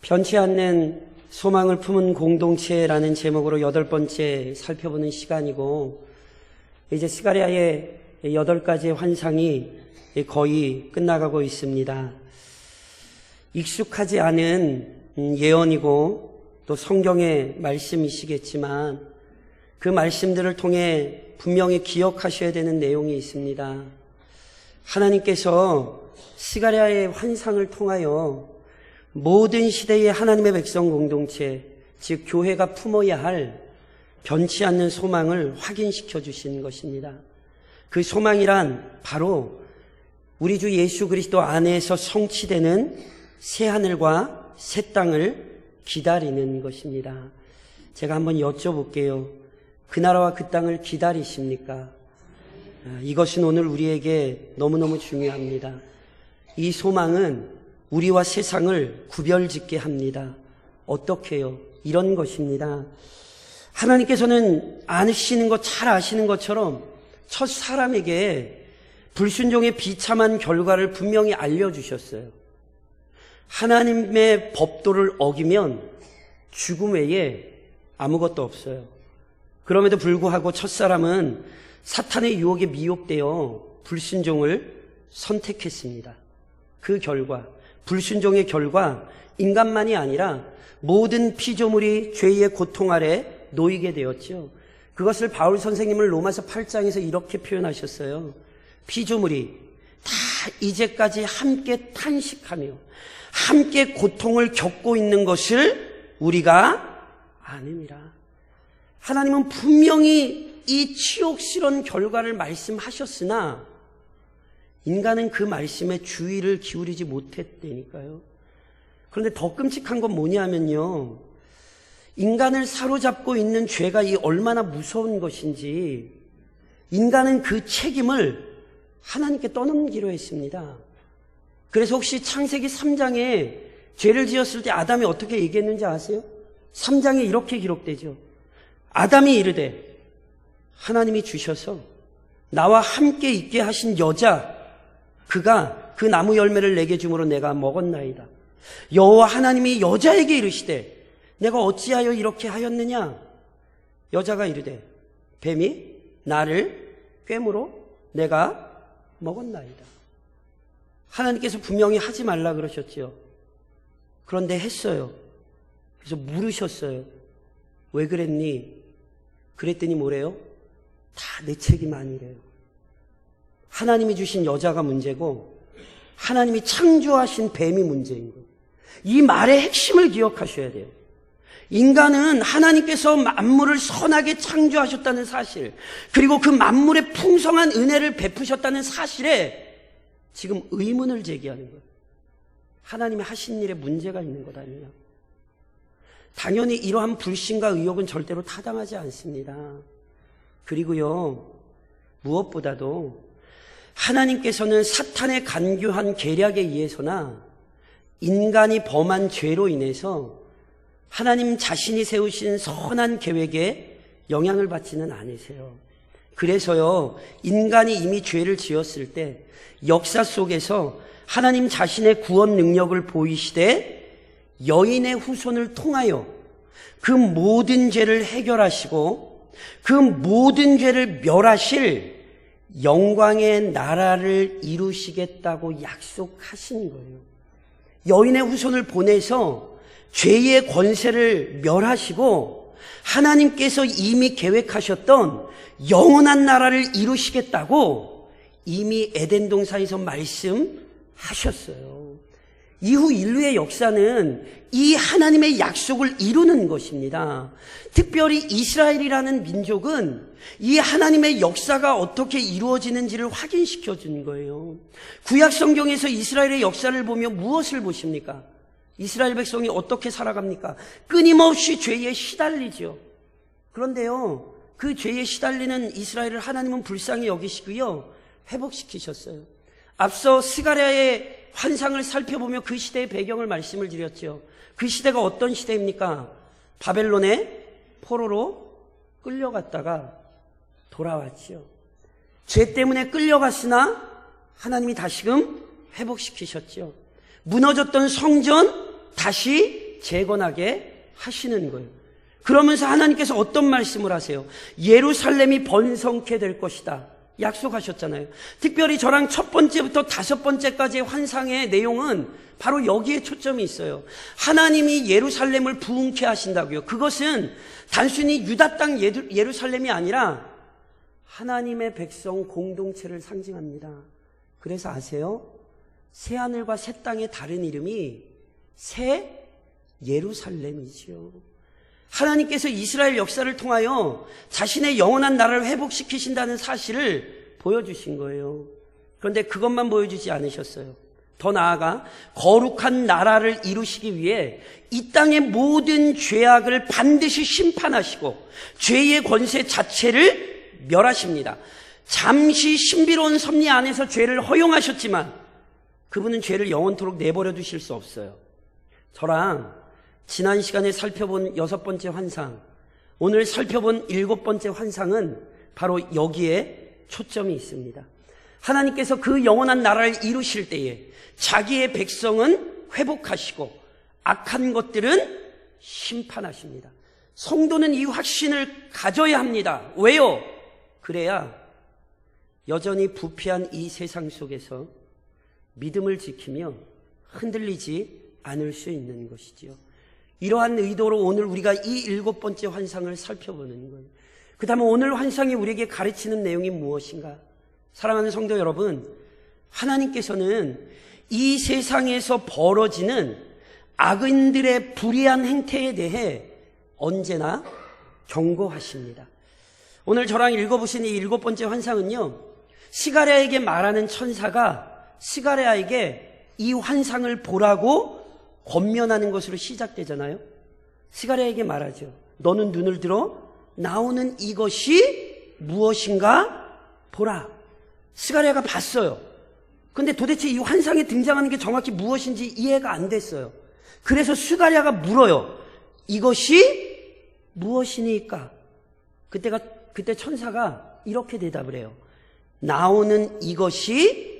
변치 않는 소망을 품은 공동체라는 제목으로 8번째 살펴보는 시간이고, 이제 스가랴의 8가지의 환상이 거의 끝나가고 있습니다. 익숙하지 않은 예언이고 또 성경의 말씀이시겠지만 그 말씀들을 통해 분명히 기억하셔야 되는 내용이 있습니다. 하나님께서 스가랴의 환상을 통하여 모든 시대의 하나님의 백성 공동체, 즉 교회가 품어야 할 변치 않는 소망을 확인시켜 주신 것입니다. 그 소망이란 바로 우리 주 예수 그리스도 안에서 성취되는 새 하늘과 새 땅을 기다리는 것입니다. 제가 한번 여쭤볼게요. 그 나라와 그 땅을 기다리십니까? 이것은 오늘 우리에게 너무너무 중요합니다. 이 소망은 우리와 세상을 구별짓게 합니다. 어떻게요? 이런 것입니다. 하나님께서는 아시는 것, 잘 아시는 것처럼 첫 사람에게 불순종의 비참한 결과를 분명히 알려주셨어요. 하나님의 법도를 어기면 죽음 외에 아무것도 없어요. 그럼에도 불구하고 첫 사람은 사탄의 유혹에 미혹되어 불순종을 선택했습니다. 그 결과, 불순종의 결과 인간만이 아니라 모든 피조물이 죄의 고통 아래 놓이게 되었죠. 그것을 바울 선생님은 로마서 8장에서 이렇게 표현하셨어요. 피조물이 다 이제까지 함께 탄식하며 함께 고통을 겪고 있는 것을 우리가 아느니라. 하나님은 분명히 이 치욕스러운 결과를 말씀하셨으나 인간은 그 말씀에 주의를 기울이지 못했다니까요. 그런데 더 끔찍한 건 뭐냐면요, 인간을 사로잡고 있는 죄가 이 얼마나 무서운 것인지 인간은 그 책임을 하나님께 떠넘기로 했습니다. 그래서 혹시 창세기 3장에 죄를 지었을 때 아담이 어떻게 얘기했는지 아세요? 3장에 이렇게 기록되죠. 아담이 이르되 하나님이 주셔서 나와 함께 있게 하신 여자, 그가 그 나무 열매를 내게 주므로 내가 먹었나이다. 여호와 하나님이 여자에게 이르시되 내가 어찌하여 이렇게 하였느냐? 여자가 이르되 뱀이 나를 꿰므로 내가 먹었나이다. 하나님께서 분명히 하지 말라 그러셨죠. 그런데 했어요. 그래서 물으셨어요. 왜 그랬니? 그랬더니 뭐래요? 다 내 책임 아니래요. 하나님이 주신 여자가 문제고 하나님이 창조하신 뱀이 문제인 거예요. 이 말의 핵심을 기억하셔야 돼요. 인간은 하나님께서 만물을 선하게 창조하셨다는 사실, 그리고 그 만물의 풍성한 은혜를 베푸셨다는 사실에 지금 의문을 제기하는 거예요. 하나님이 하신 일에 문제가 있는 것 아니냐. 당연히 이러한 불신과 의혹은 절대로 타당하지 않습니다. 그리고요, 무엇보다도 하나님께서는 사탄의 간교한 계략에 의해서나 인간이 범한 죄로 인해서 하나님 자신이 세우신 선한 계획에 영향을 받지는 않으세요. 그래서요, 인간이 이미 죄를 지었을 때 역사 속에서 하나님 자신의 구원 능력을 보이시되 여인의 후손을 통하여 그 모든 죄를 해결하시고 그 모든 죄를 멸하실 영광의 나라를 이루시겠다고 약속하신 거예요. 여인의 후손을 보내서 죄의 권세를 멸하시고 하나님께서 이미 계획하셨던 영원한 나라를 이루시겠다고 이미 에덴 동산에서 말씀하셨어요. 이후 인류의 역사는 이 하나님의 약속을 이루는 것입니다. 특별히 이스라엘이라는 민족은 이 하나님의 역사가 어떻게 이루어지는지를 확인시켜 준 거예요. 구약 성경에서 이스라엘의 역사를 보며 무엇을 보십니까? 이스라엘 백성이 어떻게 살아갑니까? 끊임없이 죄에 시달리죠. 그런데요, 그 죄에 시달리는 이스라엘을 하나님은 불쌍히 여기시고요, 회복시키셨어요. 앞서 스가랴의 환상을 살펴보며 그 시대의 배경을 말씀을 드렸죠. 그 시대가 어떤 시대입니까? 바벨론의 포로로 끌려갔다가 돌아왔죠. 죄 때문에 끌려갔으나 하나님이 다시금 회복시키셨죠. 무너졌던 성전 다시 재건하게 하시는 거예요. 그러면서 하나님께서 어떤 말씀을 하세요? 예루살렘이 번성케 될 것이다 약속하셨잖아요. 특별히 저랑 첫 번째부터 다섯 번째까지의 환상의 내용은 바로 여기에 초점이 있어요. 하나님이 예루살렘을 부흥케 하신다고요. 그것은 단순히 유다 땅 예루살렘이 아니라 하나님의 백성 공동체를 상징합니다. 그래서 아세요? 새 하늘과 새 땅의 다른 이름이 새 예루살렘이지요. 하나님께서 이스라엘 역사를 통하여 자신의 영원한 나라를 회복시키신다는 사실을 보여주신 거예요. 그런데 그것만 보여주지 않으셨어요. 더 나아가 거룩한 나라를 이루시기 위해 이 땅의 모든 죄악을 반드시 심판하시고 죄의 권세 자체를 멸하십니다. 잠시 신비로운 섭리 안에서 죄를 허용하셨지만 그분은 죄를 영원토록 내버려 두실 수 없어요. 저랑 지난 시간에 살펴본 여섯 번째 환상, 오늘 살펴본 일곱 번째 환상은 바로 여기에 초점이 있습니다. 하나님께서 그 영원한 나라를 이루실 때에 자기의 백성은 회복하시고 악한 것들은 심판하십니다. 성도는 이 확신을 가져야 합니다. 왜요? 그래야 여전히 부패한 이 세상 속에서 믿음을 지키며 흔들리지 않을 수 있는 것이지요. 이러한 의도로 오늘 우리가 이 일곱 번째 환상을 살펴보는 거예요. 그 다음에 오늘 환상이 우리에게 가르치는 내용이 무엇인가? 사랑하는 성도 여러분, 하나님께서는 이 세상에서 벌어지는 악인들의 불의한 행태에 대해 언제나 경고하십니다. 오늘 저랑 읽어보신 이 일곱 번째 환상은요, 시가랴에게 말하는 천사가 시가랴에게 이 환상을 보라고 권면하는 것으로 시작되잖아요. 시가랴에게 말하죠. 너는 눈을 들어 나오는 이것이 무엇인가 보라. 시가랴가 봤어요. 근데 도대체 이 환상에 등장하는 게 정확히 무엇인지 이해가 안 됐어요. 그래서 시가랴가 물어요. 이것이 무엇이니까? 그때 천사가 이렇게 대답을 해요. 나오는 이것이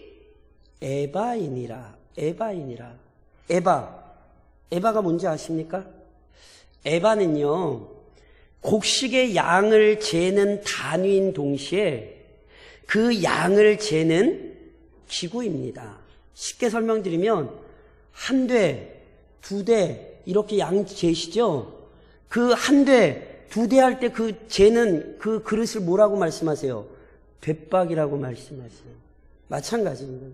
에바이니라. 에바이니라. 에바가 뭔지 아십니까? 에바는요, 곡식의 양을 재는 단위인 동시에 그 양을 재는 기구입니다. 쉽게 설명드리면 한 대, 두 대 이렇게 양 재시죠? 그 한 대, 두 대 할 때 그 재는 그 그릇을 뭐라고 말씀하세요? 돛박이라고 말씀하세요. 마찬가지입니다.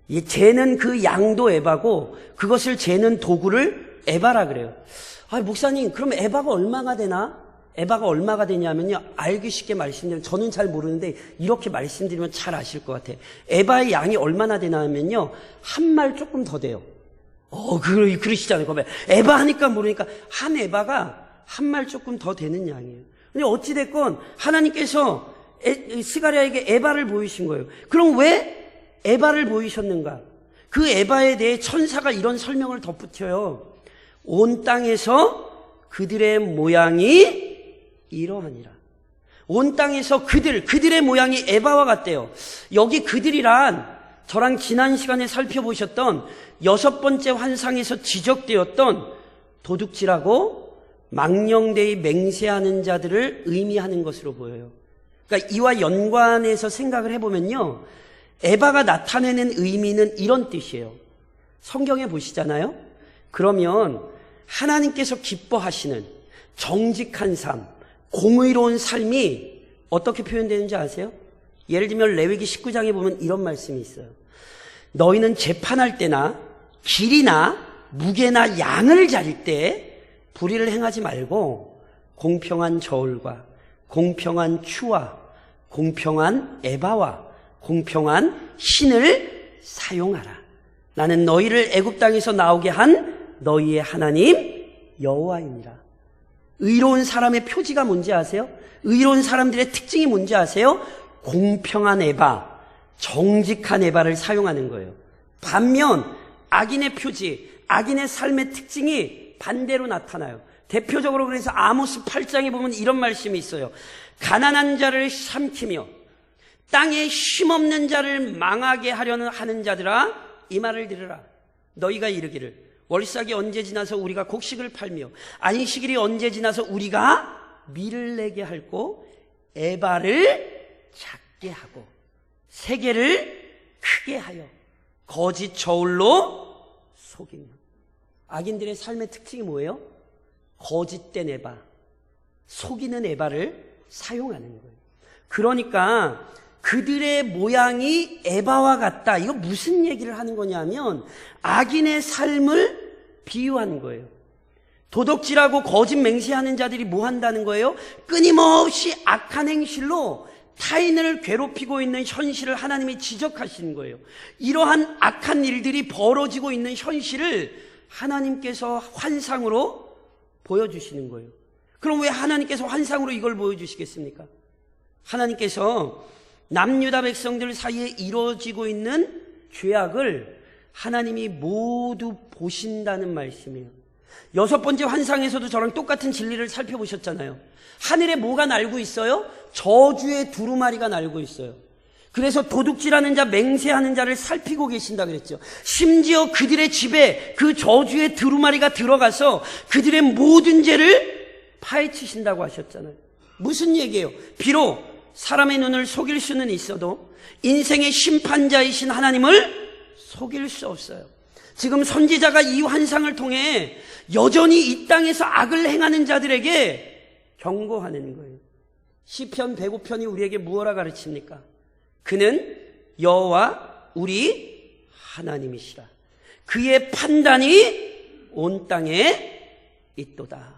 이 재는 그 양도 에바고 그것을 재는 도구를 에바라 그래요. 아, 목사님, 그럼 에바가 얼마가 되나? 에바가 얼마가 되냐면요, 알기 쉽게 말씀드리면, 저는 잘 모르는데 이렇게 말씀드리면 잘 아실 것 같아요. 에바의 양이 얼마나 되냐면요, 한 말 조금 더 돼요. 그러시잖아요. 그러면 에바 하니까 모르니까 한 에바가 한 말 조금 더 되는 양이에요. 근데 어찌됐건 하나님께서 스가랴에게 에바를 보이신 거예요. 그럼 왜 에바를 보이셨는가? 그 에바에 대해 천사가 이런 설명을 덧붙여요. 온 땅에서 그들의 모양이 이러하니라. 온 땅에서 그들의 모양이 에바와 같대요. 여기 그들이란 저랑 지난 시간에 살펴보셨던 여섯 번째 환상에서 지적되었던 도둑질하고 망령되이 맹세하는 자들을 의미하는 것으로 보여요. 그러니까 이와 연관해서 생각을 해보면요, 에바가 나타내는 의미는 이런 뜻이에요. 성경에 보시잖아요. 그러면 하나님께서 기뻐하시는 정직한 삶, 공의로운 삶이 어떻게 표현되는지 아세요? 예를 들면 레위기 19장에 보면 이런 말씀이 있어요. 너희는 재판할 때나 길이나 무게나 양을 자릴 때 불의를 행하지 말고 공평한 저울과 공평한 추와 공평한 에바와 공평한 신을 사용하라. 나는 너희를 애굽 땅에서 나오게 한 너희의 하나님 여호와이니라. 의로운 사람의 표지가 뭔지 아세요? 의로운 사람들의 특징이 뭔지 아세요? 공평한 에바, 정직한 에바를 사용하는 거예요. 반면 악인의 표지, 악인의 삶의 특징이 반대로 나타나요. 대표적으로 그래서 아모스 8장에 보면 이런 말씀이 있어요. 가난한 자를 삼키며 땅에 힘없는 자를 망하게 하려는 하는 자들아, 이 말을 들으라. 너희가 이르기를 월삭이 언제 지나서 우리가 곡식을 팔며 안식일이 언제 지나서 우리가 밀을 내게 할고 에바를 작게 하고 세계를 크게 하여 거짓 저울로 속이며. 악인들의 삶의 특징이 뭐예요? 거짓된 에바, 속이는 에바를 사용하는 거예요. 그러니까 그들의 모양이 에바와 같다. 이거 무슨 얘기를 하는 거냐면 악인의 삶을 비유하는 거예요. 도둑질하고 거짓 맹세하는 자들이 뭐 한다는 거예요? 끊임없이 악한 행실로 타인을 괴롭히고 있는 현실을 하나님이 지적하시는 거예요. 이러한 악한 일들이 벌어지고 있는 현실을 하나님께서 환상으로 보여주시는 거예요. 그럼 왜 하나님께서 환상으로 이걸 보여주시겠습니까? 하나님께서 남유다 백성들 사이에 이루어지고 있는 죄악을 하나님이 모두 보신다는 말씀이에요. 6번째 환상에서도 저랑 똑같은 진리를 살펴보셨잖아요. 하늘에 뭐가 날고 있어요? 저주의 두루마리가 날고 있어요. 그래서 도둑질하는 자, 맹세하는 자를 살피고 계신다 그랬죠. 심지어 그들의 집에 그 저주의 두루마리가 들어가서 그들의 모든 죄를 파헤치신다고 하셨잖아요. 무슨 얘기예요? 비록 사람의 눈을 속일 수는 있어도 인생의 심판자이신 하나님을 속일 수 없어요. 지금 선지자가 이 환상을 통해 여전히 이 땅에서 악을 행하는 자들에게 경고하는 거예요. 시편 105편이 우리에게 무엇라 가르칩니까? 그는 여호와 우리 하나님이시라. 그의 판단이 온 땅에 있도다.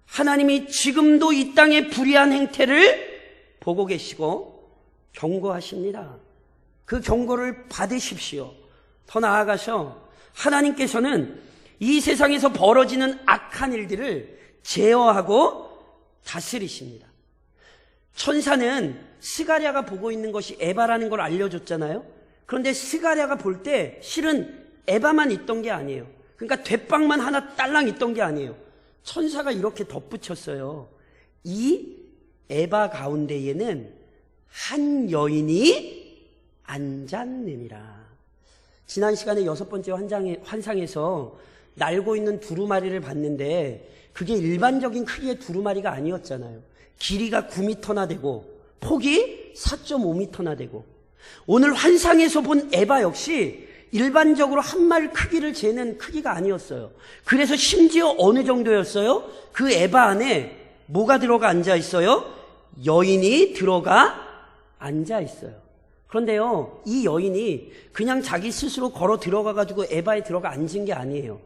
하나님이 지금도 이 땅의 불의한 행태를 보고 계시고 경고하십니다. 그 경고를 받으십시오. 더 나아가서 하나님께서는 이 세상에서 벌어지는 악한 일들을 제어하고 다스리십니다. 천사는 스가랴가 보고 있는 것이 에바라는 걸 알려줬잖아요. 그런데 스가랴가 볼 때 실은 에바만 있던 게 아니에요. 그러니까 돛빵만 하나 딸랑 있던 게 아니에요. 천사가 이렇게 덧붙였어요. 이 에바 가운데에는 한 여인이 앉았느니라. 지난 시간에 6번째 환상에서 날고 있는 두루마리를 봤는데 그게 일반적인 크기의 두루마리가 아니었잖아요. 길이가 9m나 되고 폭이 4.5m나 되고, 오늘 환상에서 본 에바 역시 일반적으로 한 말 크기를 재는 크기가 아니었어요. 그래서 심지어 어느 정도였어요? 그 에바 안에 뭐가 들어가 앉아 있어요? 여인이 들어가 앉아 있어요. 그런데요, 이 여인이 그냥 자기 스스로 걸어 들어가가지고 에바에 들어가 앉은 게 아니에요.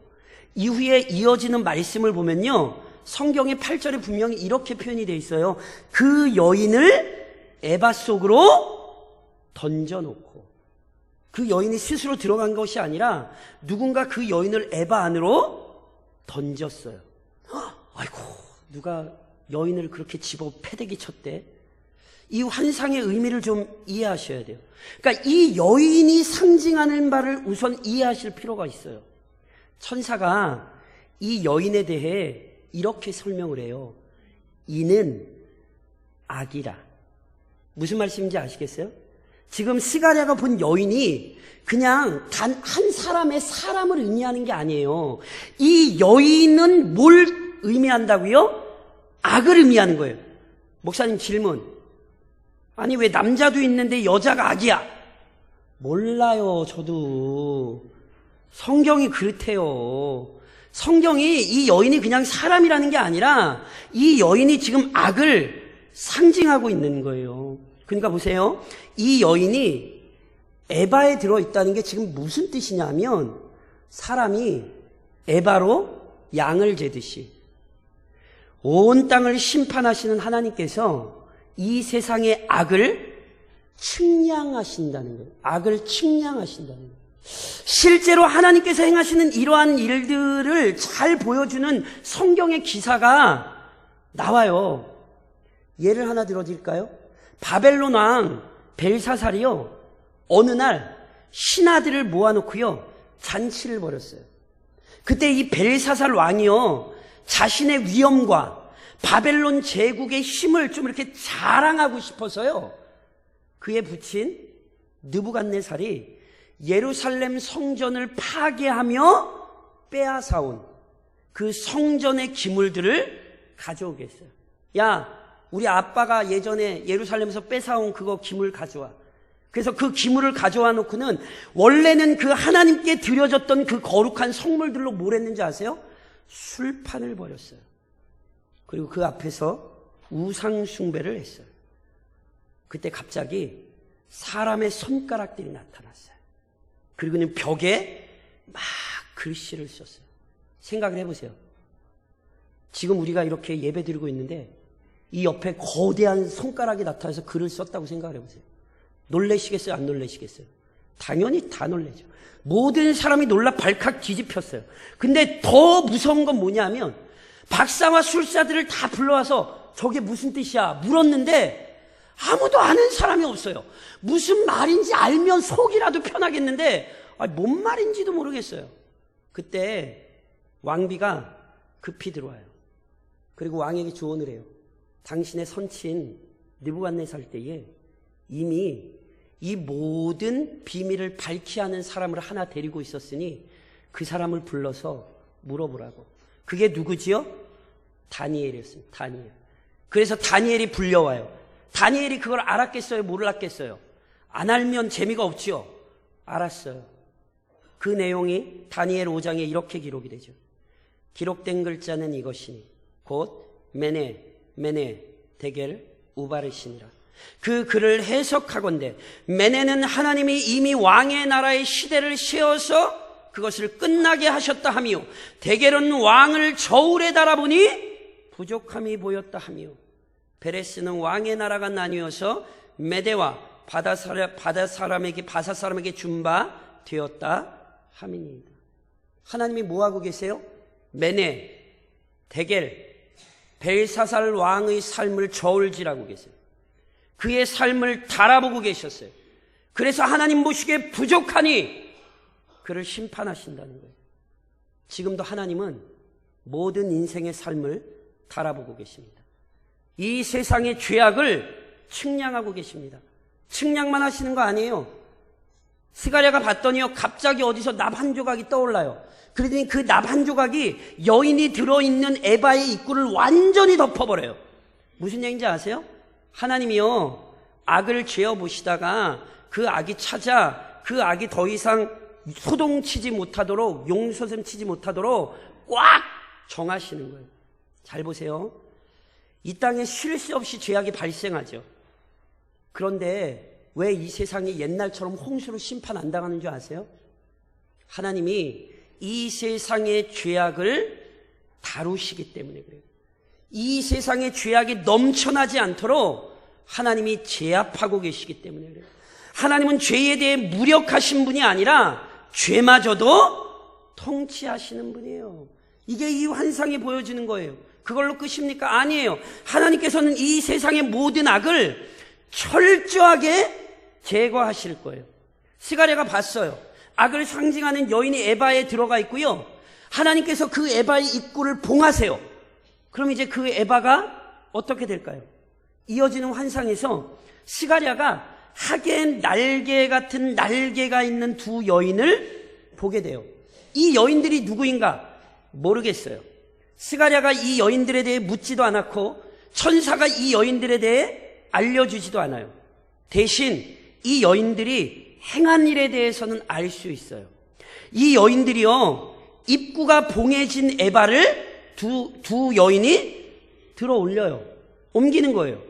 이후에 이어지는 말씀을 보면요, 성경의 8절에 분명히 이렇게 표현이 되어 있어요. 그 여인을 에바 속으로 던져놓고, 그 여인이 스스로 들어간 것이 아니라 누군가 그 여인을 에바 안으로 던졌어요. 아이고, 누가 여인을 그렇게 집어 패대기 쳤대? 이 환상의 의미를 좀 이해하셔야 돼요. 그러니까 이 여인이 상징하는 바를 우선 이해하실 필요가 있어요. 천사가 이 여인에 대해 이렇게 설명을 해요. 이는 악이라. 무슨 말씀인지 아시겠어요? 지금 스가랴가 본 여인이 그냥 단 한 사람의 사람을 의미하는 게 아니에요. 이 여인은 뭘 의미한다고요? 악을 의미하는 거예요. 목사님 질문. 아니 왜 남자도 있는데 여자가 악이야? 몰라요. 저도. 성경이 그렇대요. 성경이 이 여인이 그냥 사람이라는 게 아니라 이 여인이 지금 악을 상징하고 있는 거예요. 그러니까 보세요. 이 여인이 에바에 들어있다는 게 지금 무슨 뜻이냐면, 사람이 에바로 양을 재듯이 온 땅을 심판하시는 하나님께서 이 세상의 악을 측량하신다는 거예요. 악을 측량하신다는 거예요. 실제로 하나님께서 행하시는 이러한 일들을 잘 보여주는 성경의 기사가 나와요. 예를 하나 들어드릴까요? 바벨론 왕 벨사살이요, 어느 날 신하들을 모아놓고요 잔치를 벌였어요. 그때 이 벨사살 왕이요, 자신의 위엄과 바벨론 제국의 힘을 좀 이렇게 자랑하고 싶어서요, 그의 부친 느부갓네살이 예루살렘 성전을 파괴하며 빼앗아온 그 성전의 기물들을 가져오겠어요. 야, 우리 아빠가 예전에 예루살렘에서 뺏어온 그거 기물 가져와. 그래서 그 기물을 가져와 놓고는 원래는 그 하나님께 드려졌던 그 거룩한 성물들로 뭘 했는지 아세요? 술판을 벌였어요. 그리고 그 앞에서 우상 숭배를 했어요. 그때 갑자기 사람의 손가락들이 나타났어요. 그리고는 벽에 막 글씨를 썼어요. 생각을 해보세요. 지금 우리가 이렇게 예배 드리고 있는데 이 옆에 거대한 손가락이 나타나서 글을 썼다고 생각을 해보세요. 놀라시겠어요? 안 놀라시겠어요? 당연히 다 놀라죠. 모든 사람이 놀라 발칵 뒤집혔어요. 근데 더 무서운 건 뭐냐면 박사와 술사들을 다 불러와서 저게 무슨 뜻이야 물었는데 아무도 아는 사람이 없어요. 무슨 말인지 알면 속이라도 편하겠는데 뭔 말인지도 모르겠어요. 그때 왕비가 급히 들어와요. 그리고 왕에게 조언을 해요. 당신의 선친 느부갓네살 때에 이미 이 모든 비밀을 밝히 하는 사람을 하나 데리고 있었으니 그 사람을 불러서 물어보라고. 그게 누구지요? 다니엘이었습니다. 다니엘. 그래서 다니엘이 불려와요. 다니엘이 그걸 알았겠어요? 몰랐겠어요? 안 알면 재미가 없지요? 알았어요. 그 내용이 다니엘 5장에 이렇게 기록이 되죠. 기록된 글자는 이것이니 곧 메네 데겔 우바르시니라. 그 글을 해석하건대 메네는 하나님이 이미 왕의 나라의 시대를 세워서 그것을 끝나게 하셨다 하며 데겔은 왕을 저울에 달아보니 부족함이 보였다 하며 베레스는 왕의 나라가 나뉘어서 메대와 바사 사람에게 준 바 되었다 함이니이다. 하나님이 뭐하고 계세요? 메네, 데겔, 벨사살 왕의 삶을 저울질하고 계세요. 그의 삶을 달아보고 계셨어요. 그래서 하나님 보시기에 부족하니 그를 심판하신다는 거예요. 지금도 하나님은 모든 인생의 삶을 달아보고 계십니다. 이 세상의 죄악을 측량하고 계십니다. 측량만 하시는 거 아니에요. 스가랴가 봤더니요, 갑자기 어디서 납 한 조각이 떠올라요. 그러더니 그 납 한 조각이 여인이 들어있는 에바의 입구를 완전히 덮어버려요. 무슨 얘기인지 아세요? 하나님이요, 악을 죄어보시다가 그 악이 찾아 그 악이 더 이상 소동치지 못하도록, 용서샘 치지 못하도록 꽉 정하시는 거예요. 잘 보세요. 이 땅에 쉴 새 없이 죄악이 발생하죠. 그런데 왜 이 세상이 옛날처럼 홍수로 심판 안 당하는 줄 아세요? 하나님이 이 세상의 죄악을 다루시기 때문에 그래요. 이 세상의 죄악이 넘쳐나지 않도록 하나님이 제압하고 계시기 때문에 그래요. 하나님은 죄에 대해 무력하신 분이 아니라 죄마저도 통치하시는 분이에요. 이게 이 환상이 보여지는 거예요. 그걸로 끝입니까? 아니에요. 하나님께서는 이 세상의 모든 악을 철저하게 제거하실 거예요. 스가랴가 봤어요. 악을 상징하는 여인이 에바에 들어가 있고요. 하나님께서 그 에바의 입구를 봉하세요. 그럼 이제 그 에바가 어떻게 될까요? 이어지는 환상에서 스가랴가 하겐 날개 같은 날개가 있는 두 여인을 보게 돼요. 이 여인들이 누구인가 모르겠어요. 스가랴가 이 여인들에 대해 묻지도 않았고 천사가 이 여인들에 대해 알려주지도 않아요. 대신 이 여인들이 행한 일에 대해서는 알 수 있어요. 이 여인들이요, 입구가 봉해진 에바를 두 여인이 들어 올려요. 옮기는 거예요.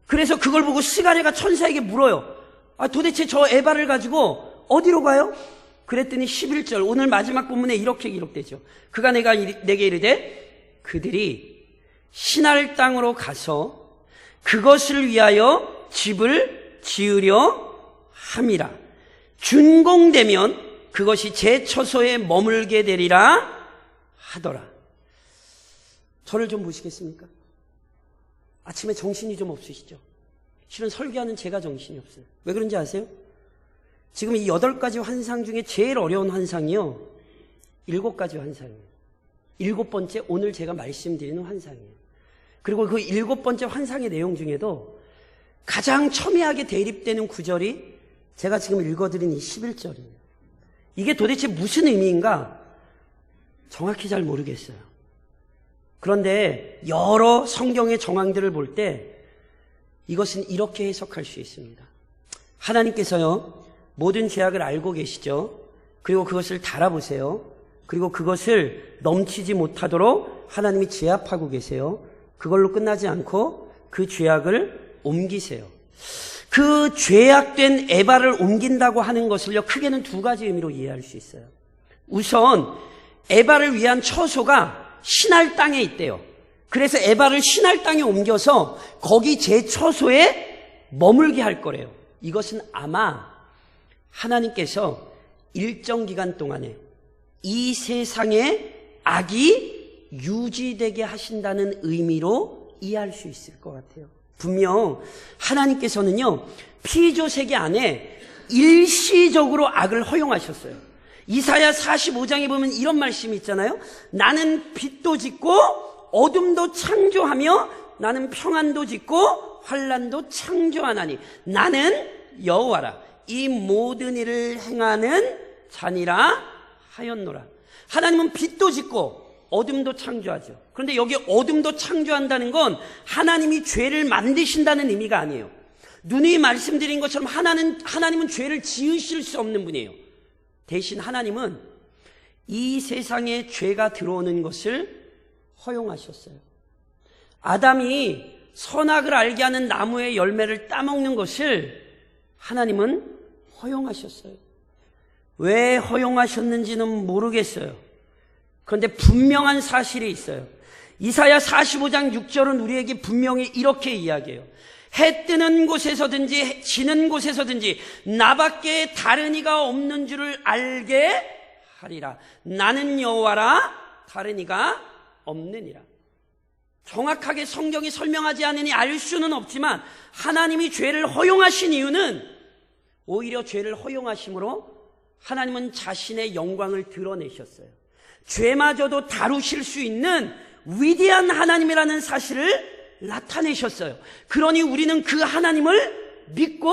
그래서 그걸 보고 스가랴가 천사에게 물어요. 도대체 저 에바를 가지고 어디로 가요? 그랬더니 11절 오늘 마지막 본문에 이렇게 기록되죠. 그가 내게 이르되 그들이 신할 땅으로 가서 그것을 위하여 집을 지으려 함이라. 준공되면 그것이 제 처소에 머물게 되리라 하더라. 저를 좀 보시겠습니까? 아침에 정신이 좀 없으시죠? 실은 설교하는 제가 정신이 없어요. 왜 그런지 아세요? 지금 이 8가지 환상 중에 제일 어려운 환상이요, 7가지 환상이에요. 7번째 오늘 제가 말씀드리는 환상이에요. 그리고 그 7번째 환상의 내용 중에도 가장 첨예하게 대립되는 구절이 제가 지금 읽어드린 이 11절이에요. 이게 도대체 무슨 의미인가? 정확히 잘 모르겠어요. 그런데 여러 성경의 정황들을 볼 때 이것은 이렇게 해석할 수 있습니다. 하나님께서요, 모든 죄악을 알고 계시죠. 그리고 그것을 달아보세요. 그리고 그것을 넘치지 못하도록 하나님이 제압하고 계세요. 그걸로 끝나지 않고 그 죄악을 옮기세요. 그 죄악된 에바를 옮긴다고 하는 것을요, 크게는 두 가지 의미로 이해할 수 있어요. 우선 에바를 위한 처소가 신할 땅에 있대요. 그래서 에바를 신할 땅에 옮겨서 거기 제 처소에 머물게 할 거래요. 이것은 아마 하나님께서 일정 기간 동안에 이 세상에 악이 유지되게 하신다는 의미로 이해할 수 있을 것 같아요. 분명 하나님께서는요, 피조 세계 안에 일시적으로 악을 허용하셨어요. 이사야 45장에 보면 이런 말씀이 있잖아요. 나는 빛도 짓고 어둠도 창조하며 나는 평안도 짓고 환난도 창조하나니 나는 여호와라. 이 모든 일을 행하는 자니라 하였노라. 하나님은 빛도 짓고 어둠도 창조하죠. 그런데 여기 어둠도 창조한다는 건 하나님이 죄를 만드신다는 의미가 아니에요. 누누이 말씀드린 것처럼 하나님은 죄를 지으실 수 없는 분이에요. 대신 하나님은 이 세상에 죄가 들어오는 것을 허용하셨어요. 아담이 선악을 알게 하는 나무의 열매를 따먹는 것을 하나님은 허용하셨어요. 왜 허용하셨는지는 모르겠어요. 그런데 분명한 사실이 있어요. 이사야 45장 6절은 우리에게 분명히 이렇게 이야기해요. 해 뜨는 곳에서든지 지는 곳에서든지 나밖에 다른 이가 없는 줄을 알게 하리라. 나는 여호와라, 다른 이가 없느니라. 정확하게 성경이 설명하지 않으니 알 수는 없지만 하나님이 죄를 허용하신 이유는 오히려 죄를 허용하심으로 하나님은 자신의 영광을 드러내셨어요. 죄마저도 다루실 수 있는 위대한 하나님이라는 사실을 나타내셨어요. 그러니 우리는 그 하나님을 믿고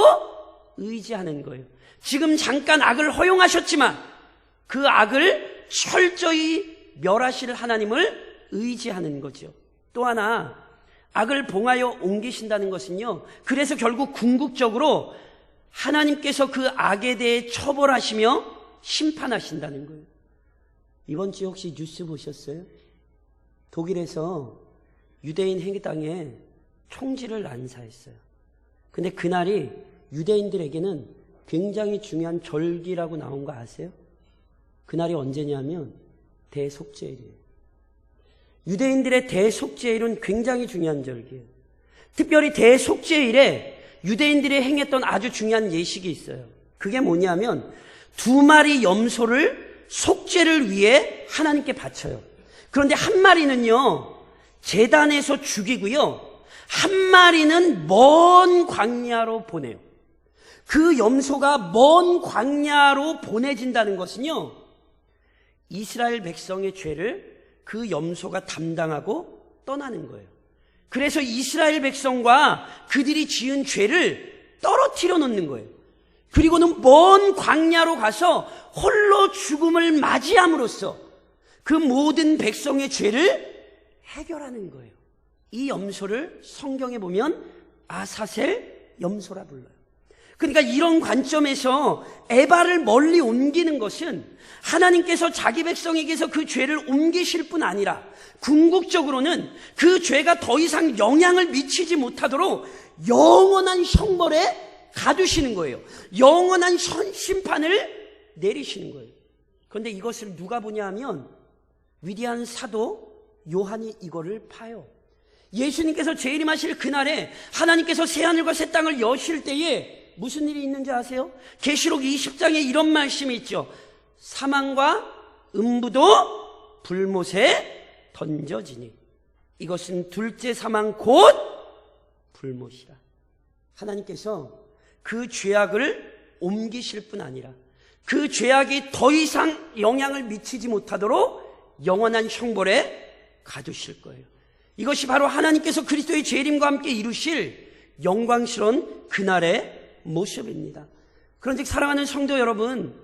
의지하는 거예요. 지금 잠깐 악을 허용하셨지만 그 악을 철저히 멸하실 하나님을 의지하는 거죠. 또 하나, 악을 봉하여 옮기신다는 것은요, 그래서 결국 궁극적으로 하나님께서 그 악에 대해 처벌하시며 심판하신다는 거예요. 이번 주에 혹시 뉴스 보셨어요? 독일에서 유대인 행위당에 총질을 난사했어요. 근데 그날이 유대인들에게는 굉장히 중요한 절기라고 나온 거 아세요? 그날이 언제냐면 대속죄일이에요. 유대인들의 대속죄일은 굉장히 중요한 절기예요. 특별히 대속죄일에 유대인들이 행했던 아주 중요한 예식이 있어요. 그게 뭐냐면 두 마리 염소를 속죄를 위해 하나님께 바쳐요. 그런데 한 마리는요, 제단에서 죽이고요, 한 마리는 먼 광야로 보내요. 그 염소가 먼 광야로 보내진다는 것은요, 이스라엘 백성의 죄를 그 염소가 담당하고 떠나는 거예요. 그래서 이스라엘 백성과 그들이 지은 죄를 떨어뜨려 놓는 거예요. 그리고는 먼 광야로 가서 홀로 죽음을 맞이함으로써 그 모든 백성의 죄를 해결하는 거예요. 이 염소를 성경에 보면 아사셀 염소라 불러요. 그러니까 이런 관점에서 에바를 멀리 옮기는 것은 하나님께서 자기 백성에게서 그 죄를 옮기실 뿐 아니라 궁극적으로는 그 죄가 더 이상 영향을 미치지 못하도록 영원한 형벌에 가두시는 거예요. 영원한 심판을 내리시는 거예요. 그런데 이것을 누가 보냐 하면 위대한 사도 요한이 이거를 파요. 예수님께서 재림하실 그날에 하나님께서 새하늘과 새 땅을 여실 때에 무슨 일이 있는지 아세요? 계시록 20장에 이런 말씀이 있죠. 사망과 음부도 불못에 던져지니 이것은 둘째 사망 곧 불못이라. 하나님께서 그 죄악을 옮기실 뿐 아니라 그 죄악이 더 이상 영향을 미치지 못하도록 영원한 형벌에 가두실 거예요. 이것이 바로 하나님께서 그리스도의 재림과 함께 이루실 영광스러운 그날의 모습입니다. 그런즉 사랑하는 성도 여러분,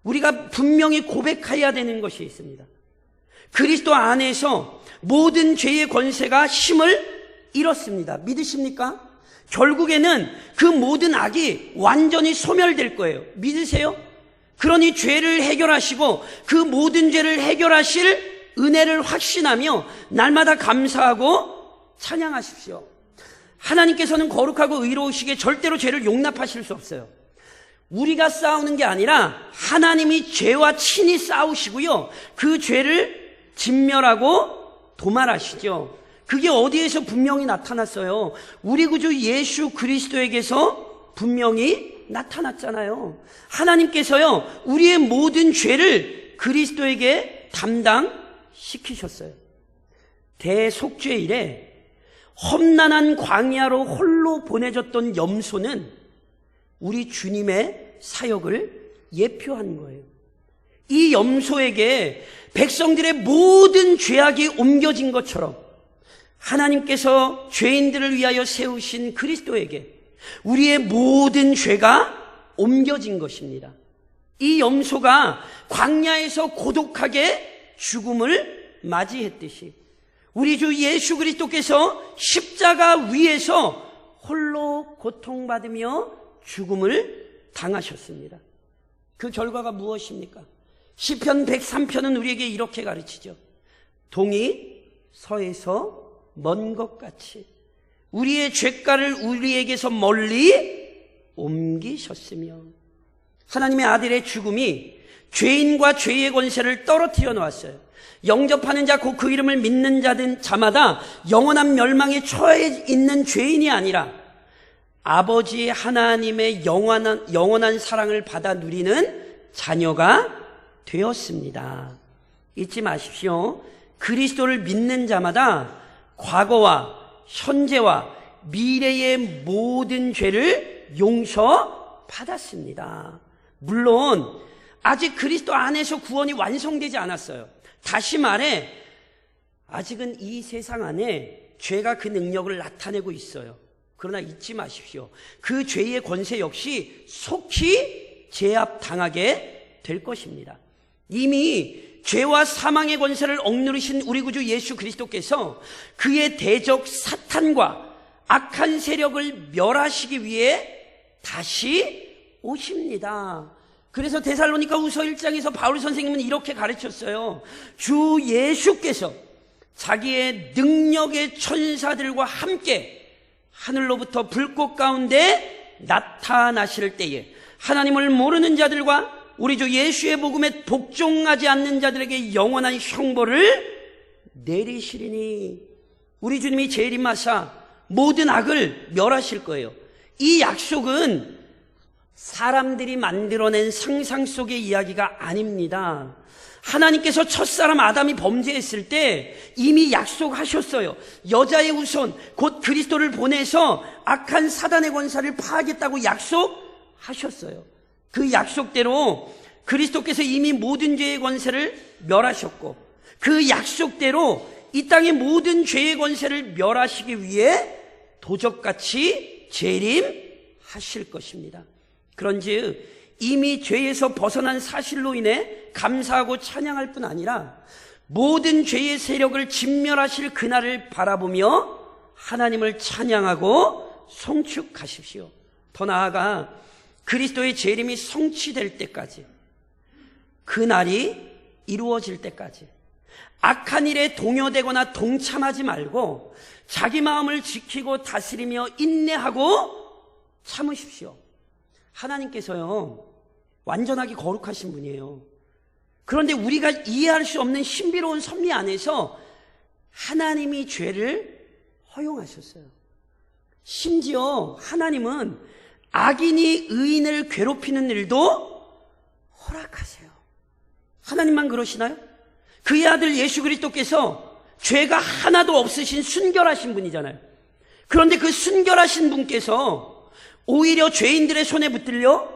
우리가 분명히 고백해야 되는 것이 있습니다. 그리스도 안에서 모든 죄의 권세가 힘을 잃었습니다. 믿으십니까? 결국에는 그 모든 악이 완전히 소멸될 거예요. 믿으세요? 그러니 죄를 해결하시고 그 모든 죄를 해결하실 은혜를 확신하며 날마다 감사하고 찬양하십시오. 하나님께서는 거룩하고 의로우시기에 절대로 죄를 용납하실 수 없어요. 우리가 싸우는 게 아니라 하나님이 죄와 친히 싸우시고요, 그 죄를 진멸하고 도말하시죠. 그게 어디에서 분명히 나타났어요? 우리 구주 예수 그리스도에게서 분명히 나타났잖아요. 하나님께서요, 우리의 모든 죄를 그리스도에게 담당시키셨어요. 대속죄일에 험난한 광야로 홀로 보내졌던 염소는 우리 주님의 사역을 예표한 거예요. 이 염소에게 백성들의 모든 죄악이 옮겨진 것처럼 하나님께서 죄인들을 위하여 세우신 그리스도에게 우리의 모든 죄가 옮겨진 것입니다. 이 염소가 광야에서 고독하게 죽음을 맞이했듯이 우리 주 예수 그리스도께서 십자가 위에서 홀로 고통받으며 죽음을 당하셨습니다. 그 결과가 무엇입니까? 시편 103편은 우리에게 이렇게 가르치죠. 동이 서에서 먼 것 같이 우리의 죄가를 우리에게서 멀리 옮기셨으며, 하나님의 아들의 죽음이 죄인과 죄의 권세를 떨어뜨려 놓았어요. 영접하는 자, 곧 그 이름을 믿는 자마다 영원한 멸망에 처해 있는 죄인이 아니라 아버지 하나님의 영원한 사랑을 받아 누리는 자녀가 되었습니다. 잊지 마십시오. 그리스도를 믿는 자마다 과거와 현재와 미래의 모든 죄를 용서받았습니다. 물론 아직 그리스도 안에서 구원이 완성되지 않았어요. 다시 말해, 아직은 이 세상 안에 죄가 그 능력을 나타내고 있어요. 그러나 잊지 마십시오. 그 죄의 권세 역시 속히 제압당하게 될 것입니다. 이미 죄와 사망의 권세를 억누르신 우리 구주 예수 그리스도께서 그의 대적 사탄과 악한 세력을 멸하시기 위해 다시 오십니다. 그래서 데살로니가 후서 1장에서 바울 선생님은 이렇게 가르쳤어요. 주 예수께서 자기의 능력의 천사들과 함께 하늘로부터 불꽃 가운데 나타나실 때에 하나님을 모르는 자들과 우리 주 예수의 복음에 복종하지 않는 자들에게 영원한 형벌을 내리시리니, 우리 주님이 재림하사 모든 악을 멸하실 거예요. 이 약속은 사람들이 만들어낸 상상 속의 이야기가 아닙니다. 하나님께서 첫사람 아담이 범죄했을 때 이미 약속하셨어요. 여자의 후손 곧 그리스도를 보내서 악한 사단의 권세를 파하겠다고 약속하셨어요. 그 약속대로 그리스도께서 이미 모든 죄의 권세를 멸하셨고, 그 약속대로 이 땅의 모든 죄의 권세를 멸하시기 위해 도적같이 재림하실 것입니다. 그런즉 이미 죄에서 벗어난 사실로 인해 감사하고 찬양할 뿐 아니라 모든 죄의 세력을 진멸하실 그날을 바라보며 하나님을 찬양하고 송축하십시오. 더 나아가 그리스도의 재림이 성취될 때까지, 그날이 이루어질 때까지 악한 일에 동요되거나 동참하지 말고 자기 마음을 지키고 다스리며 인내하고 참으십시오. 하나님께서요, 완전하게 거룩하신 분이에요. 그런데 우리가 이해할 수 없는 신비로운 섭리 안에서 하나님이 죄를 허용하셨어요. 심지어 하나님은 악인이 의인을 괴롭히는 일도 허락하세요. 하나님만 그러시나요? 그의 아들 예수 그리스도께서 죄가 하나도 없으신 순결하신 분이잖아요. 그런데 그 순결하신 분께서 오히려 죄인들의 손에 붙들려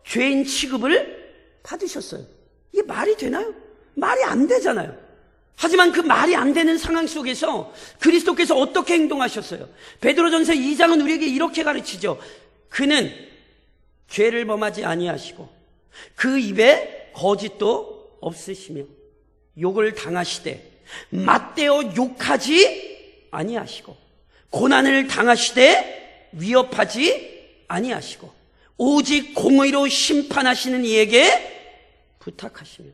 죄인 취급을 받으셨어요. 이게 말이 되나요? 말이 안 되잖아요. 하지만 그 말이 안 되는 상황 속에서 그리스도께서 어떻게 행동하셨어요? 베드로전서 2장은 우리에게 이렇게 가르치죠. 그는 죄를 범하지 아니하시고 그 입에 거짓도 없으시며 욕을 당하시되 맞대어 욕하지 아니하시고 고난을 당하시되 위협하지 아니하시고 오직 공의로 심판하시는 이에게 부탁하시며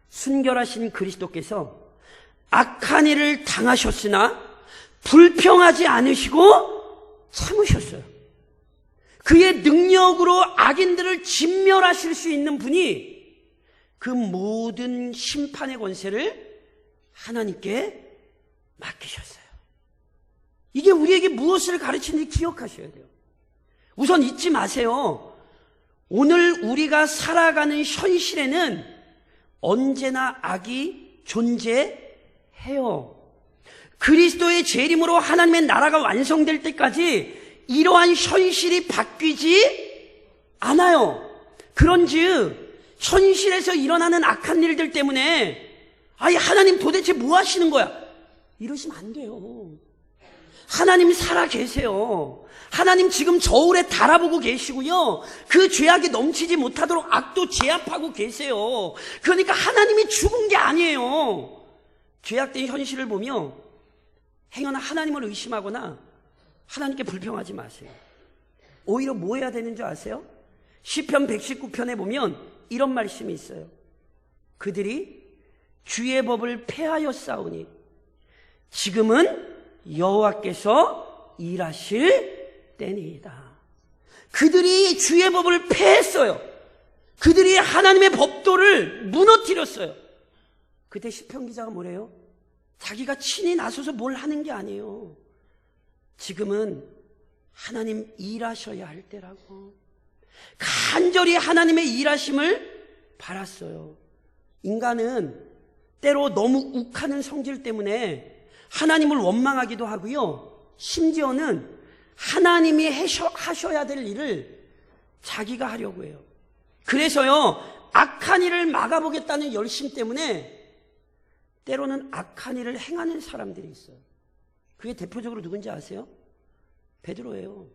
순결하신 그리스도께서 악한 일을 당하셨으나 불평하지 않으시고 참으셨어요. 그의 능력으로 악인들을 진멸하실 수 있는 분이 그 모든 심판의 권세를 하나님께 맡기셨어요. 이게 우리에게 무엇을 가르치는지 기억하셔야 돼요. 우선 잊지 마세요. 오늘 우리가 살아가는 현실에는 언제나 악이 존재해요. 그리스도의 재림으로 하나님의 나라가 완성될 때까지 이러한 현실이 바뀌지 않아요. 그런즉 현실에서 일어나는 악한 일들 때문에 아니 하나님 도대체 뭐 하시는 거야? 이러시면 안 돼요. 하나님 살아 계세요. 하나님 지금 저울에 달아보고 계시고요. 그 죄악이 넘치지 못하도록 악도 제압하고 계세요. 그러니까 하나님이 죽은 게 아니에요. 죄악된 현실을 보며 행여나 하나님을 의심하거나 하나님께 불평하지 마세요. 오히려 뭐 해야 되는 줄 아세요? 시편 119편에 보면 이런 말씀이 있어요. 그들이 주의 법을 폐하였사오니 지금은 여호와께서 일하실 때니이다. 그들이 주의 법을 폐했어요. 그들이 하나님의 법도를 무너뜨렸어요. 그때 시편 기자가 뭐래요? 자기가 친히 나서서 뭘 하는 게 아니에요. 지금은 하나님 일하셔야 할 때라고. 간절히 하나님의 일하심을 바랐어요. 인간은 때로 너무 욱하는 성질 때문에 하나님을 원망하기도 하고요. 심지어는 하나님이 하셔야 될 일을 자기가 하려고 해요. 그래서요, 악한 일을 막아보겠다는 열심 때문에 때로는 악한 일을 행하는 사람들이 있어요. 그게 대표적으로 누군지 아세요? 베드로예요.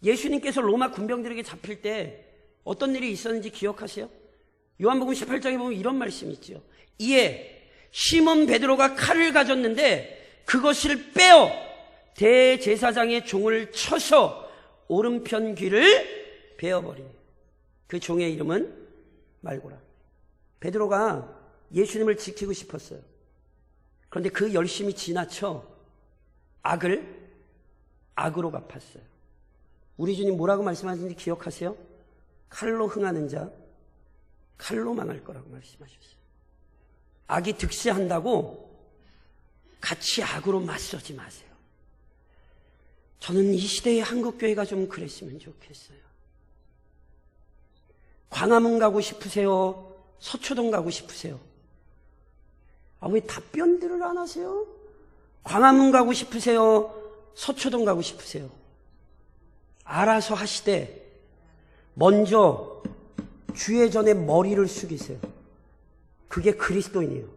예수님께서 로마 군병들에게 잡힐 때 어떤 일이 있었는지 기억하세요? 요한복음 18장에 보면 이런 말씀이 있죠. 이에 시몬 베드로가 칼을 가졌는데 그것을 빼어 대제사장의 종을 쳐서 오른편 귀를 베어버리니 그 종의 이름은 말고라. 베드로가 예수님을 지키고 싶었어요. 그런데 그 열심이 지나쳐 악을 악으로 갚았어요. 우리 주님 뭐라고 말씀하시는지 기억하세요? 칼로 흥하는 자 칼로 망할 거라고 말씀하셨어요. 악이 득세한다고 같이 악으로 맞서지 마세요. 저는 이 시대의 한국교회가 좀 그랬으면 좋겠어요. 광화문 가고 싶으세요? 서초동 가고 싶으세요? 왜 답변들을 안 하세요? 광화문 가고 싶으세요? 서초동 가고 싶으세요? 알아서 하시되 먼저 주의 전에 머리를 숙이세요. 그게 그리스도인이에요.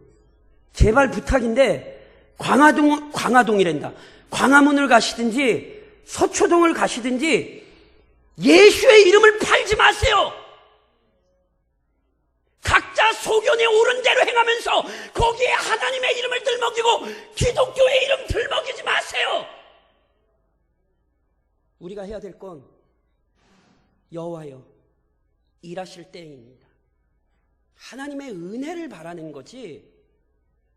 제발 부탁인데 광화동이란다. 광화문을 가시든지 서초동을 가시든지 예수의 이름을 팔지 마세요. 각자 소견에 옳은 대로 행하면서 거기에 하나님의 이름을 들먹이고 기독교의 이름 들먹이지 마세요. 우리가 해야 될 건 여호와여 일하실 때입니다. 하나님의 은혜를 바라는 거지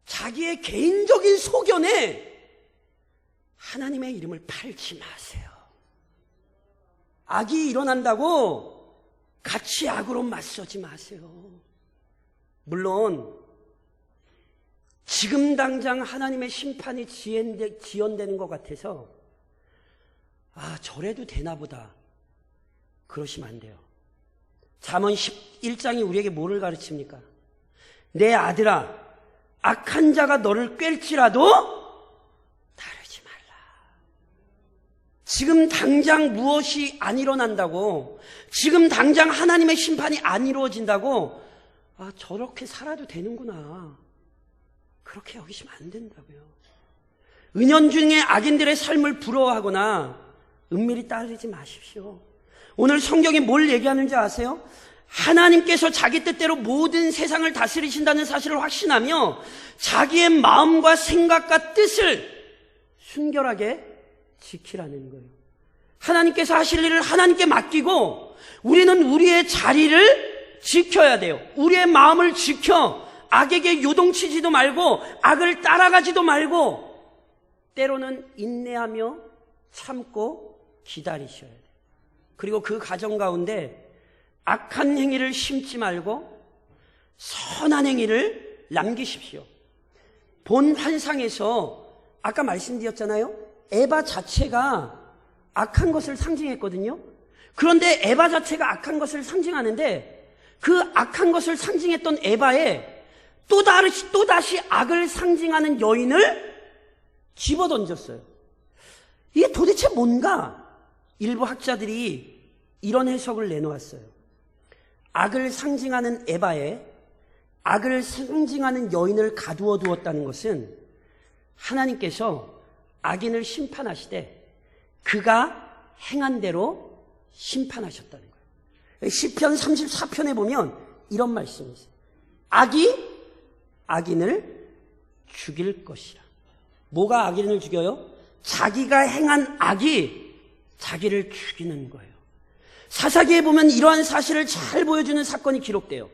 자기의 개인적인 소견에 하나님의 이름을 팔지 마세요. 악이 일어난다고 같이 악으로 맞서지 마세요. 물론 지금 하나님의 심판이 지연되는 것 같아서 저래도 되나 보다 그러시면 안 돼요. 잠언 11장이 우리에게 뭐를 가르칩니까? 내 아들아 악한 자가 너를 꿰일지라도 따르지 말라. 지금 당장 무엇이 안 일어난다고, 지금 당장 하나님의 심판이 안 이루어진다고 저렇게 살아도 되는구나 그렇게 여기시면 안 된다고요. 은연중에 악인들의 삶을 부러워하거나 은밀히 따르지 마십시오. 오늘 성경이 뭘 얘기하는지 아세요? 하나님께서 자기 뜻대로 모든 세상을 다스리신다는 사실을 확신하며 자기의 마음과 생각과 뜻을 순결하게 지키라는 거예요. 하나님께서 하실 일을 하나님께 맡기고 우리는 우리의 자리를 지켜야 돼요. 우리의 마음을 지켜 악에게 요동치지도 말고 악을 따라가지도 말고 때로는 인내하며 참고 기다리셔야 돼요. 그리고 그 과정 가운데 악한 행위를 심지 말고 선한 행위를 남기십시오. 본 환상에서 아까 말씀드렸잖아요. 에바 자체가 악한 것을 상징했거든요. 그런데 에바 자체가 악한 것을 상징하는데 그 악한 것을 상징했던 에바에 또다시 악을 상징하는 여인을 집어던졌어요. 이게 도대체 뭔가? 일부 학자들이 이런 해석을 내놓았어요. 악을 상징하는 에바에 악을 상징하는 여인을 가두어 두었다는 것은 하나님께서 악인을 심판하시되 그가 행한 대로 심판하셨다는 거예요. 시편 34편에 보면 이런 말씀이 있어요. 악이 악인을 죽일 것이라. 뭐가 악인을 죽여요? 자기가 행한 악이 자기를 죽이는 거예요. 사사기에 보면 이러한 사실을 잘 보여주는 사건이 기록돼요.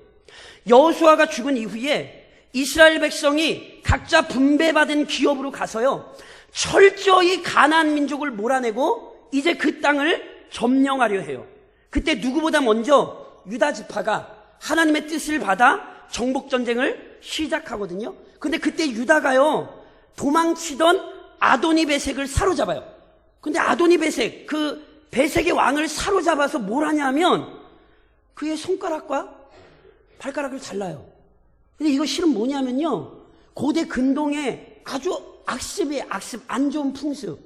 여호수아가 죽은 이후에 이스라엘 백성이 각자 분배받은 기업으로 가서요, 철저히 가나안 민족을 몰아내고 이제 그 땅을 점령하려 해요. 그때 누구보다 먼저 유다 지파가 하나님의 뜻을 받아 정복전쟁을 시작하거든요. 근데 그때 유다가요, 도망치던 아도니베섹을 사로잡아요. 근데 아도니베섹, 그 베색의 왕을 사로잡아서 뭘 하냐면 그의 손가락과 발가락을 잘라요. 근데 이거 실은 뭐냐면요, 고대 근동의 아주 악습, 안 좋은 풍습.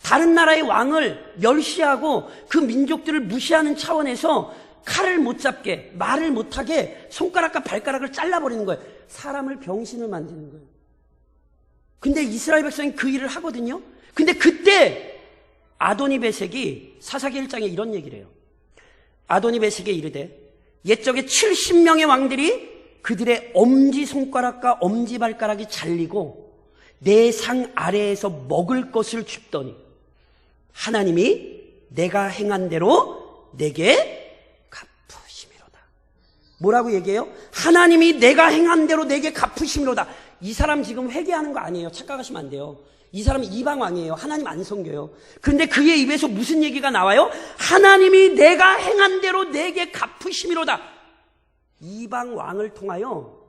다른 나라의 왕을 멸시하고 그 민족들을 무시하는 차원에서 칼을 못 잡게, 말을 못하게 손가락과 발가락을 잘라버리는 거예요. 사람을 병신을 만드는 거예요. 근데 이스라엘 백성이 그 일을 하거든요. 근데 그때 아도니베섹이 사사기 1장에 이런 얘기를 해요. 아도니베섹에 이르되 옛적에 70명의 왕들이 그들의 엄지손가락과 엄지발가락이 잘리고 내 상 아래에서 먹을 것을 줍더니 하나님이 내가 행한 대로 내게 갚으심이로다. 뭐라고 얘기해요? 하나님이 내가 행한 대로 내게 갚으심이로다. 이 사람 지금 회개하는 거 아니에요. 착각하시면 안 돼요. 이 사람은 이방왕이에요. 하나님 안 섬겨요. 그런데 그의 입에서 무슨 얘기가 나와요? 하나님이 내가 행한 대로 내게 갚으심이로다. 이방왕을 통하여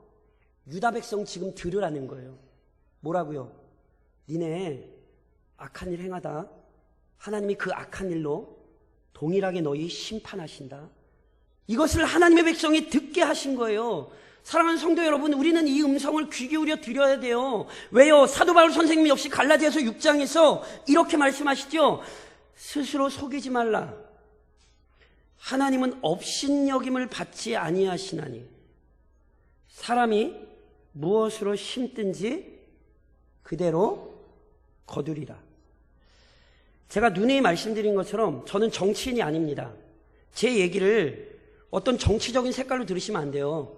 유다 백성 지금 들으라는 거예요. 뭐라고요? 니네 악한 일 행하다 하나님이 그 악한 일로 동일하게 너희 심판하신다. 이것을 하나님의 백성이 듣게 하신 거예요. 사랑하는 성도 여러분, 우리는 이 음성을 귀 기울여 드려야 돼요. 왜요? 사도 바울 선생님 역시 갈라디아서 6장에서 이렇게 말씀하시죠. 스스로 속이지 말라. 하나님은 업신여김을 받지 아니하시나니 사람이 무엇으로 심든지 그대로 거두리라. 제가 누누이 말씀드린 것처럼 저는 정치인이 아닙니다. 제 얘기를 어떤 정치적인 색깔로 들으시면 안 돼요.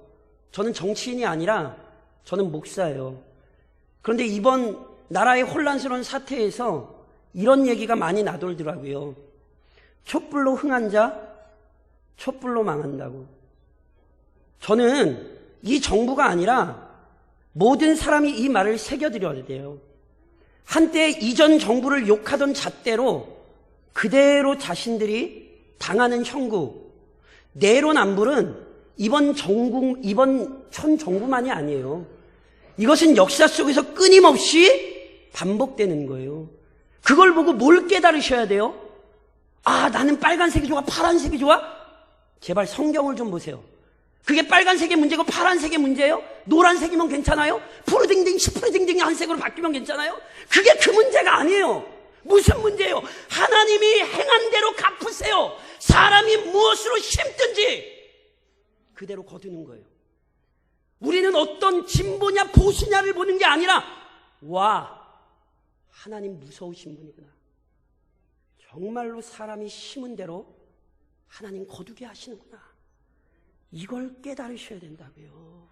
저는 정치인이 아니라 저는 목사예요. 그런데 이번 나라의 혼란스러운 사태에서 이런 얘기가 많이 나돌더라고요. 촛불로 흥한 자 촛불로 망한다고. 저는 이 정부가 아니라 모든 사람이 이 말을 새겨드려야 돼요. 한때 이전 정부를 욕하던 잣대로 그대로 자신들이 당하는 형국, 내로남불은 이번 현 정부만이 아니에요. 이것은 역사 속에서 끊임없이 반복되는 거예요. 그걸 보고 뭘 깨달으셔야 돼요? 아, 나는 빨간색이 좋아, 파란색이 좋아? 제발 성경을 좀 보세요. 그게 빨간색의 문제고 파란색의 문제예요? 노란색이면 괜찮아요? 푸르딩딩, 시푸르딩딩이 한 색으로 바뀌면 괜찮아요? 그게 그 문제가 아니에요. 무슨 문제예요? 하나님이 행한 대로 갚으세요. 사람이 무엇으로 심든지 그대로 거두는 거예요. 우리는 어떤 진보냐 보수냐를 보는 게 아니라, 와, 하나님 무서우신 분이구나. 정말로 사람이 심은 대로 하나님 거두게 하시는구나. 이걸 깨달으셔야 된다고요.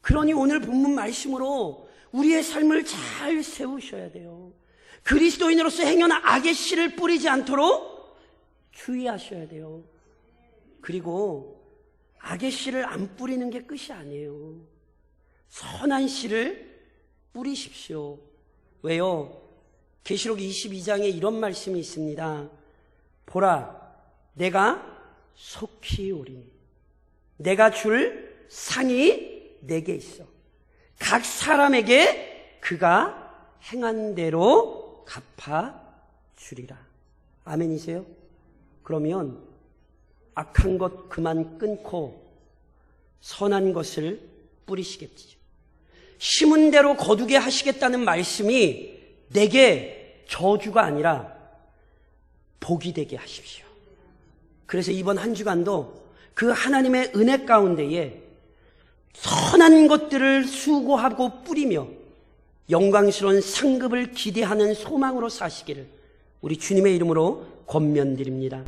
그러니 오늘 본문 말씀으로 우리의 삶을 잘 세우셔야 돼요. 그리스도인으로서 행여나 악의 씨를 뿌리지 않도록 주의하셔야 돼요. 그리고 악의 씨를 안 뿌리는 게 끝이 아니에요. 선한 씨를 뿌리십시오. 왜요? 계시록 22장에 이런 말씀이 있습니다. 보라, 내가 속히 오리니 내가 줄 상이 내게 있어. 각 사람에게 그가 행한 대로 갚아주리라. 아멘이세요? 그러면 악한 것 그만 끊고 선한 것을 뿌리시겠지요. 심은 대로 거두게 하시겠다는 말씀이 내게 저주가 아니라 복이 되게 하십시오. 그래서 이번 한 주간도 그 하나님의 은혜 가운데에 선한 것들을 수고하고 뿌리며 영광스러운 상급을 기대하는 소망으로 사시기를 우리 주님의 이름으로 권면드립니다.